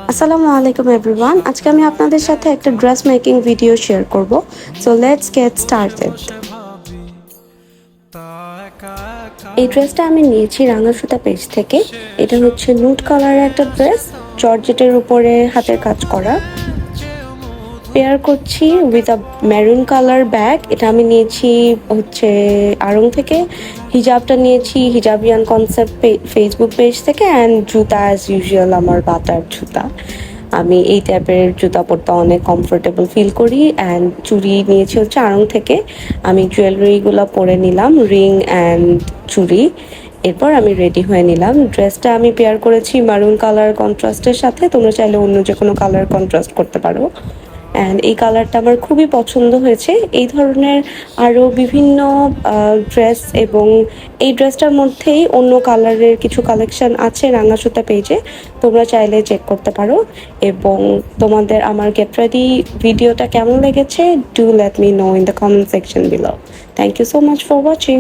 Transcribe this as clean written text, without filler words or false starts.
আসসালামু আলাইকুম এভরিওয়ান, আজকে আমি আপনাদের সাথে একটা ড্রেস মেকিং ভিডিও শেয়ার করব। So let's get started. এই ড্রেসটা আমি নিয়েছি রাঙা সুতা পেজ থেকে। এটা হচ্ছে নুড কালারের একটা ড্রেস, জর্জেটের উপরে হাতের কাজ করা। পেয়ার করছি with a maroon colour bag. এটা আমি নিয়েছি হচ্ছে আড়ং থেকে। হিজাবটা নিয়েছি হিজাবিয়ান কনসেপ্ট ফেসবুক পেজ থেকে। অ্যান্ড জুতা অ্যাজ ইউজুয়াল আমার বাটার জুতা। আমি এই টাইপের জুতা পরতে অনেক কমফোর্টেবল ফিল করি। অ্যান্ড চুড়ি নিয়েছি হচ্ছে আড়ং থেকে। আমি জুয়েলারিগুলো পরে নিলাম, রিং অ্যান্ড চুড়ি। এরপর আমি রেডি হয়ে নিলাম। ড্রেসটা আমি পেয়ার করেছি মারুন কালার কন্ট্রাস্টের সাথে। তোমরা চাইলে অন্য যে কোনো কালার কন্ট্রাস্ট করতে পারো। অ্যান্ড এই কালারটা আমার খুবই পছন্দ হয়েছে। এই ধরনের আরও বিভিন্ন ড্রেস এবং এই ড্রেসটার মধ্যেই অন্য কালারের কিছু কালেকশন আছে রাঙা সুতা পেজে, তোমরা চাইলে চেক করতে পারো। এবং তোমাদের আমার গেট রেডি ভিডিওটা কেমন লেগেছে, do let me know in the comment section below. Thank you so much for watching.